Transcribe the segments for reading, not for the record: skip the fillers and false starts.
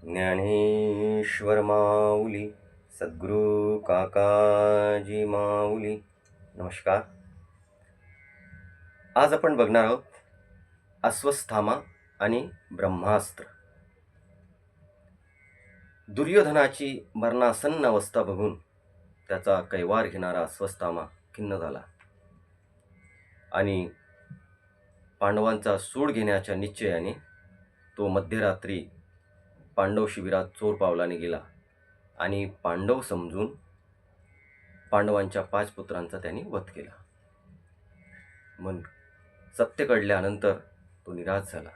ज्ञानेश्वर माऊली सद्गुरू काकाजी माऊली. नमस्कार. आज आपण बघणार आहोत अश्वस्थामा आणि ब्रह्मास्त्र. दुर्योधनाची मरणासन्न अवस्था बघून त्याचा कैवार घेणारा अश्वस्थामा खिन्न झाला आणि पांडवांचा सूड घेण्याच्या निश्चयाने तो मध्यरात्री पांडव शिबिरात चोर पावलाने गेला आणि पांडव समजून पांडवांच्या 5 पुत्रांचा त्यांनी वध केला. मग सत्य कळल्यानंतर तो निराश झाला.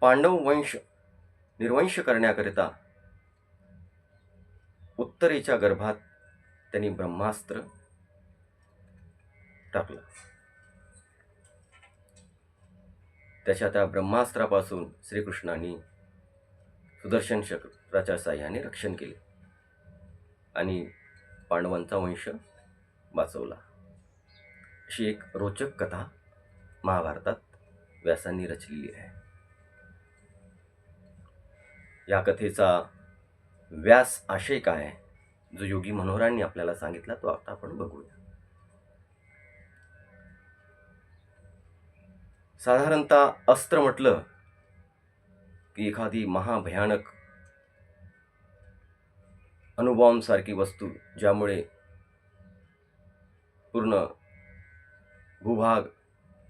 पांडव वंश निर्वंश करण्याकरिता उत्तरेच्या गर्भात त्यांनी ब्रह्मास्त्र टाकलं. त्या ब्रह्मास्त्रापासून श्रीकृष्णांनी सुदर्शन चक्राच्या साह्याने रक्षण केले आणि पांडवांचा वंश वाचवला. अशी एक रोचक कथा महाभारतात व्यासांनी रचलेली आहे. या कथेचा व्यास आशय काय आहे, जो योगी मनोहरांनी आपल्याला सांगितला, तो आता आपण बघूया. साधारणतः अस्त्र म्हटलं की एखादी महाभयानक अणुबॉम्ब सारखी वस्तू, ज्यामुळे पूर्ण भूभाग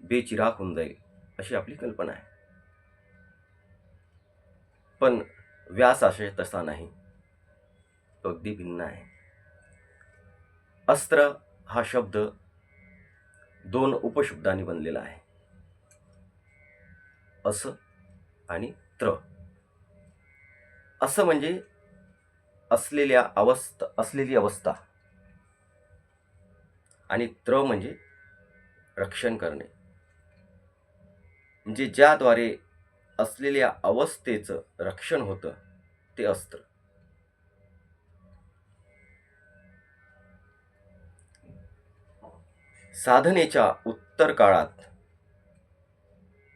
बेचिराख होऊन जाईल, अशी आपली कल्पना आहे. पण व्यास आशय तसा नाही, तो अगदी भिन्न आहे. अस्त्र हा शब्द 2 उपशब्दांनी बनलेला आहे, अस आणि त्र. असं म्हणजे असलेली अवस्था आणि त्र म्हणजे रक्षण करणे, म्हणजे ज्याद्वारे असलेल्या अवस्थेचं रक्षण होतं ते अस्त्र. साधनेच्या उत्तर काळात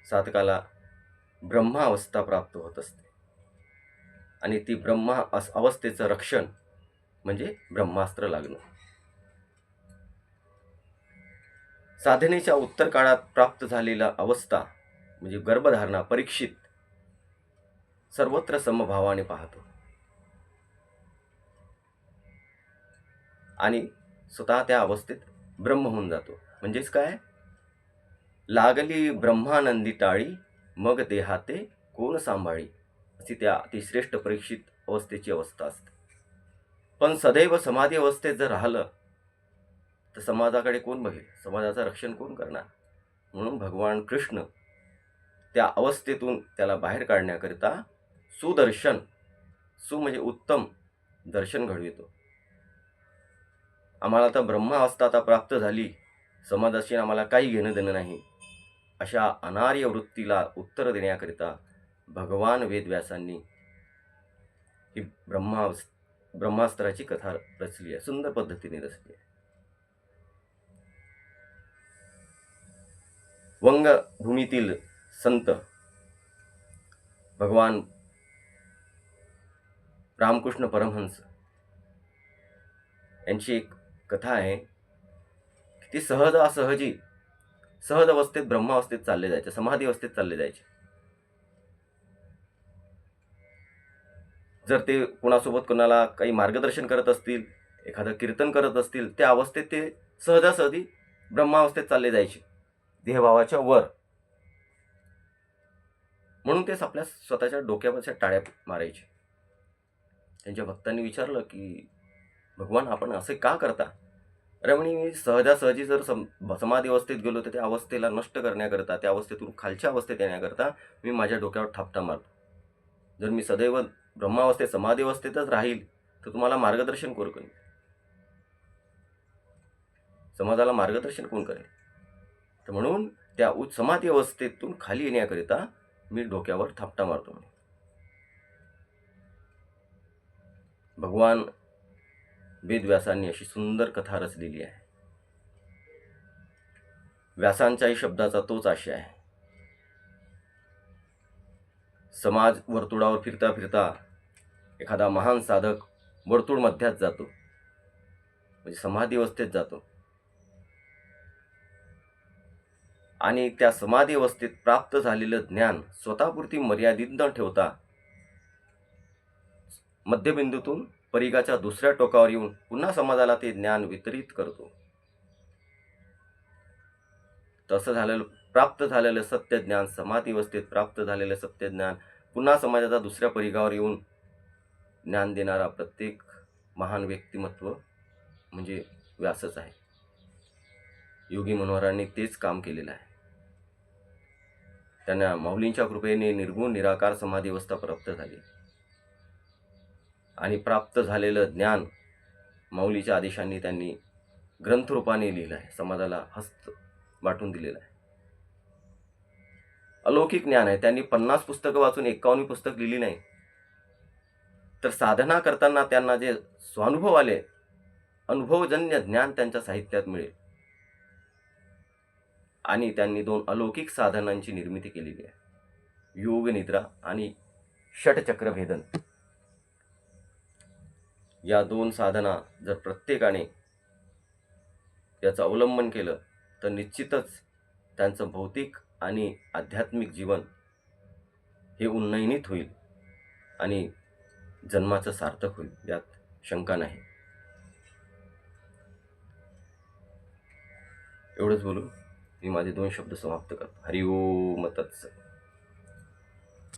साधकाला ब्रह्मावस्था प्राप्त होत असते आणि ती अवस्थेचं रक्षण म्हणजे ब्रह्मास्त्र लागणं. साधनेच्या उत्तर काळात प्राप्त झालेला अवस्था म्हणजे गर्भधारणा परीक्षित सर्वत्र समभावाने पाहतो आणि स्वतः त्या अवस्थेत ब्रह्म होऊन जातो. म्हणजेच काय, लागली ब्रह्मानंदी टाळी मग देहाते कोण सांभाळी, अशी त्या अतिश्रेष्ठ परीक्षित अवस्थेची अवस्था असते. पण सदैव समाधी अवस्थेत जर राहिलं तर समाजाकडे कोण बघेल, समाजाचं रक्षण कोण करणार? म्हणून भगवान कृष्ण त्या अवस्थेतून त्याला बाहेर काढण्याकरिता सुदर्शन, सु म्हणजे उत्तम, दर्शन घडवितो. आम्हाला तर ब्रह्मावस्था आता प्राप्त झाली, समाजाशी आम्हाला काही घेणं देणं नाही, अशा अनार्य वृत्तीला उत्तर देण्याकरिता भगवान वेदव्यासांनी ही ब्रह्मास्त्राची कथा रचली आहे, सुंदर पद्धतीने रचली आहे. वंगभूमीतील संत भगवान रामकृष्ण परमहंस यांची एक कथा आहे की ती सहज अवस्थेत ब्रह्मावस्थेत चालले जायचे, समाधी अवस्थेत चालले जायचे. जर ते कोणासोबत कोणाला काही मार्गदर्शन करत असतील, एखादं कीर्तन करत असतील, त्या अवस्थेत ते सहजासहजी ब्रह्मावस्थेत चालले जायचे, देहभावाच्या वर. म्हणून ते आपल्या स्वतःच्या डोक्यावरच्या टाळ्या मारायचे. त्यांच्या भक्तांनी विचारलं की भगवान, आपण असे का करता? अरे म्हणे, मी सहजासहजी जर समाधी अवस्थेत गेलो तर त्या अवस्थेला नष्ट करण्याकरता, त्या अवस्थेतून खालच्या अवस्थेत येण्याकरता मी माझ्या डोक्यावर थापटा मारतो. जर मी सदैव ब्रह्मावस्थेत समाधी अवस्थेतच राहील तर तुम्हाला मार्गदर्शन कोण करेल? समाजाला मार्गदर्शन कोण करेल? तर म्हणून त्या समाधी अवस्थेतून खाली येण्याकरिता मी डोक्यावर थापटा मारतो. भगवान वेदव्यासांनी अशी सुंदर कथा रचलेली आहे. व्यासांच्याही शब्दाचा तोच आशय आहे. समाज वर्तुळावर फिरता फिरता एखादा महान साधक वर्तुळ मध्यात जातो, म्हणजे समाधी अवस्थेत जातो आणि त्या समाधी अवस्थेत प्राप्त झालेलं ज्ञान स्वतःपुरती मर्यादित न ठेवता मध्यबिंदूतून परिघाच्या दुसऱ्या टोकावर येऊन पुन्हा समाजाला ते ज्ञान वितरित करतो. तसं झालेलं प्राप्त झालेलं सत्य ज्ञान, समाधी अवस्थेत प्राप्त झालेलं सत्य ज्ञान पुन्हा समाजाच्या दुसऱ्या परिघावर येऊन ज्ञान देणारा प्रत्येक महान व्यक्तिमत्व म्हणजे व्यासच आहे. योगी मनोहरांनी तेच काम केलेलं आहे. त्यांना माऊलींच्या कृपेने निर्गुण निराकार समाधी अवस्था प्राप्त झाली आणि प्राप्त झालेलं ज्ञान माऊलीच्या आदेशांनी त्यांनी ग्रंथरूपाने लिहिलं आहे, समाजाला हस्त वाटून दिलेलं आहे. अलौकिक ज्ञान आहे. त्यांनी 50 पुस्तकं वाचून 51 पुस्तक लिहिली नाही, तर साधना करताना त्यांना जे स्वानुभव आले, अनुभवजन्य ज्ञान त्यांच्या साहित्यात मिळेल. आणि त्यांनी 2 अलौकिक साधनांची निर्मिती केलेली आहे, योग निद्रा आणि षटचक्र भेदन. या 2 साधना जर प्रत्येकाने याचं अवलंबन केलं तर निश्चितच त्यांचं भौतिक आणि आध्यात्मिक जीवन हे उन्नयनित होईल आणि जन्माचं सार्थक होईल, यात शंका नाही. एवढंच बोलून मी माझे 2 शब्द समाप्त करतो. हरि ओम तत्सत.